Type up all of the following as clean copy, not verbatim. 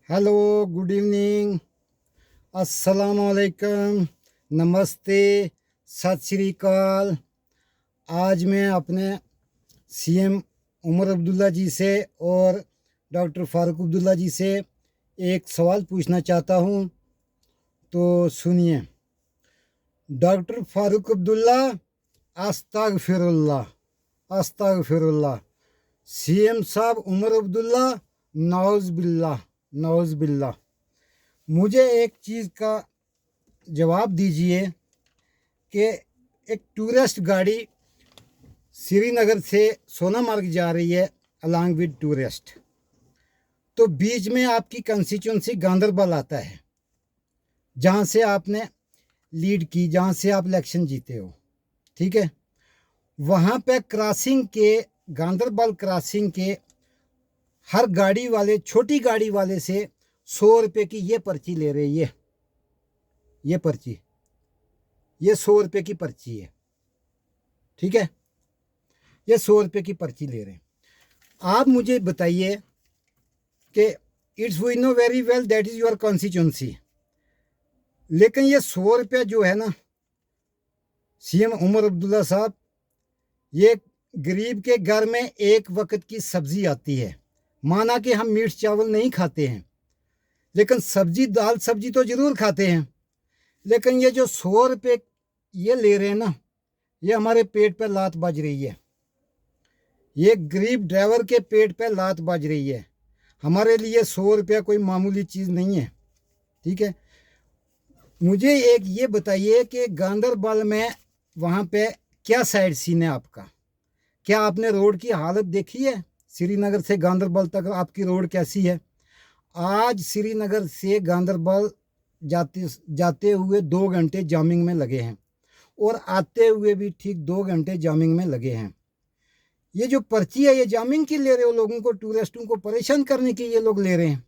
Hello, good evening, अस्सलाम वालेकुम, नमस्ते, सत श्री अकाल। आज मैं अपने सीएम उमर अब्दुल्ला जी से और डॉक्टर फारूक अब्दुल्ला जी से एक सवाल पूछना चाहता हूँ, तो सुनिए। डॉक्टर फारूक अब्दुल्ला, अस्तगफिरुल्लाह अस्तगफिरुल्लाह। सीएम साहब उमर अब्दुल्ला, नौज़ बिल्लाह नौज़ बिल्लाह। मुझे एक चीज़ का जवाब दीजिए कि एक टूरिस्ट गाड़ी श्रीनगर से सोनामार्ग जा रही है अलॉन्ग विद टूरिस्ट, तो बीच में आपकी कंस्टिट्यूंसी गांदरबल आता है, जहाँ से आपने लीड की, जहाँ से आप इलेक्शन जीते हो, ठीक है। वहाँ पे क्रॉसिंग के, गांदरबल क्रॉसिंग के हर गाड़ी वाले, छोटी गाड़ी वाले से 100 रुपये की ये पर्ची ले रहे हैं। ये पर्ची, ये 100 रुपये की पर्ची है, ठीक है। ये 100 रुपये की पर्ची ले रहे हैं। आप मुझे बताइए कि it's we know very well that is your constituency, लेकिन ये 100 रुपया जो है ना सीएम उमर अब्दुल्ला साहब, ये गरीब के घर में एक वक्त की सब्जी आती है। माना कि हम मीट चावल नहीं खाते हैं, लेकिन सब्जी, दाल सब्जी तो ज़रूर खाते हैं। लेकिन ये जो 100 रुपये ये ले रहे हैं ना, ये हमारे पेट पर लात बज रही है। ये गरीब ड्राइवर के पेट पे लात बज रही है। हमारे लिए 100 रुपया कोई मामूली चीज़ नहीं है, ठीक है। मुझे एक ये बताइए कि गांदरबल में वहाँ पे क्या साइड सीन है आपका? क्या आपने रोड की हालत देखी है? श्रीनगर से गांदरबल तक आपकी रोड कैसी है? आज श्रीनगर से गांदरबल जाते जाते हुए 2 घंटे जामिंग में लगे हैं, और आते हुए भी ठीक 2 घंटे जामिंग में लगे हैं। ये जो पर्ची है, ये जामिंग की ले रहे हो, लोगों को, टूरिस्टों को परेशान करने की ये लोग ले रहे हैं।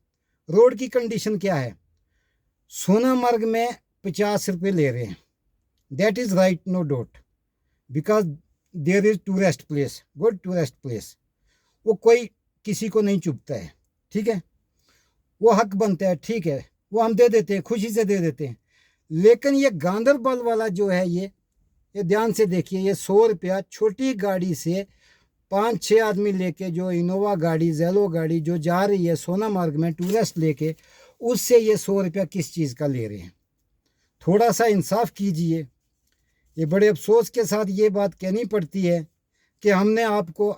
रोड की कंडीशन क्या है? सोनामर्ग में 50 रुपये ले रहे हैं। That is right, no doubt, because there is tourist place, good tourist place. वो कोई किसी को नहीं चुभता है, ठीक है। वो हक बनता है, ठीक है, वो हम दे देते हैं, खुशी से दे देते हैं। लेकिन ये गांदरबल वाला जो है, ये ध्यान से देखिए, ये 100 रुपया छोटी गाड़ी से 5-6 आदमी लेके, जो इनोवा गाड़ी, जेलो गाड़ी जो जा रही है सोनामार्ग में टूरिस्ट लेके, उससे ये 100 रुपया किस चीज़ का ले रहे हैं? थोड़ा सा इंसाफ कीजिए। ये बड़े अफसोस के साथ ये बात कहनी पड़ती है कि हमने आपको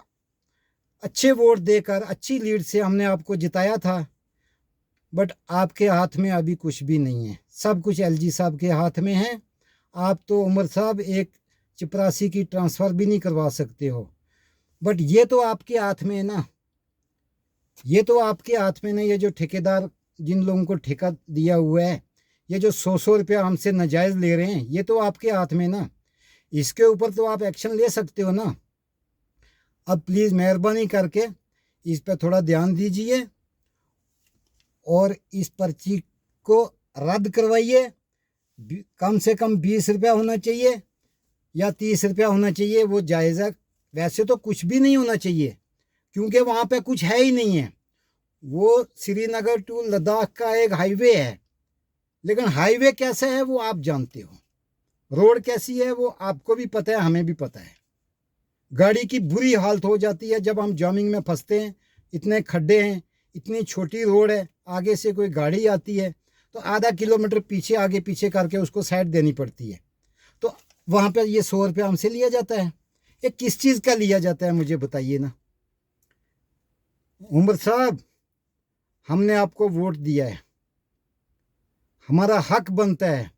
अच्छे वोट देकर, अच्छी लीड से हमने आपको जिताया था, बट आपके हाथ में अभी कुछ भी नहीं है। सब कुछ एलजी साहब के हाथ में है। आप तो उमर साहब एक चपरासी की ट्रांसफ़र भी नहीं करवा सकते हो, बट ये तो आपके हाथ में है ना, ये तो आपके हाथ में ना। ये जो ठेकेदार, जिन लोगों को ठेका दिया हुआ है, ये जो 100 रुपया हमसे नाजायज़ ले रहे हैं, ये तो आपके हाथ में ना। इसके ऊपर तो आप एक्शन ले सकते हो ना। अब प्लीज़ मेहरबानी करके इस पर थोड़ा ध्यान दीजिए और इस पर्ची को रद्द करवाइए। कम से कम 20 रुपया होना चाहिए या 30 रुपया होना चाहिए, वो जायज़ है। वैसे तो कुछ भी नहीं होना चाहिए, क्योंकि वहाँ पे कुछ है ही नहीं है। वो श्रीनगर टू लद्दाख का एक हाईवे है, लेकिन हाईवे कैसा है वो आप जानते हो, रोड कैसी है वो आपको भी पता है, हमें भी पता है। गाड़ी की बुरी हालत हो जाती है जब हम जामिंग में फंसते हैं। इतने खड्डे हैं, इतनी छोटी रोड है, आगे से कोई गाड़ी आती है तो आधा किलोमीटर पीछे, आगे पीछे करके उसको साइड देनी पड़ती है। तो वहाँ पे ये 100 रुपया हमसे लिया जाता है। ये किस चीज़ का लिया जाता है, मुझे बताइए ना। उमर साहब, हमने आपको वोट दिया है, हमारा हक बनता है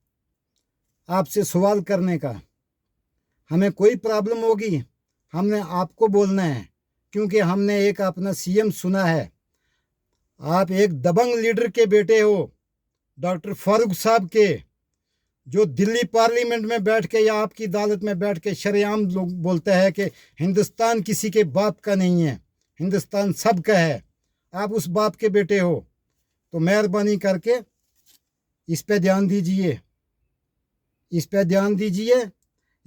आपसे सवाल करने का। हमें कोई प्रॉब्लम होगी, हमने आपको बोलना है, क्योंकि हमने एक अपना सीएम सुना है। आप एक दबंग लीडर के बेटे हो, डॉक्टर फारूक साहब के, जो दिल्ली पार्लियामेंट में बैठ के या आपकी अदालत में बैठ के शरेआम लोग बोलता है कि हिंदुस्तान किसी के बाप का नहीं है, हिंदुस्तान सबका है। आप उस बाप के बेटे हो, तो मेहरबानी करके इस पे ध्यान दीजिए, इस पे ध्यान दीजिए।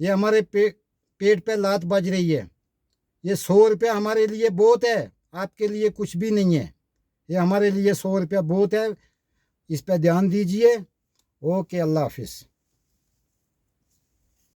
ये हमारे पेट पे लात बज रही है। ये 100 रुपया हमारे लिए बहुत है, आपके लिए कुछ भी नहीं है, ये हमारे लिए 100 रुपया बहुत है, इस पर ध्यान दीजिए। ओके, अल्लाह हाफिज़।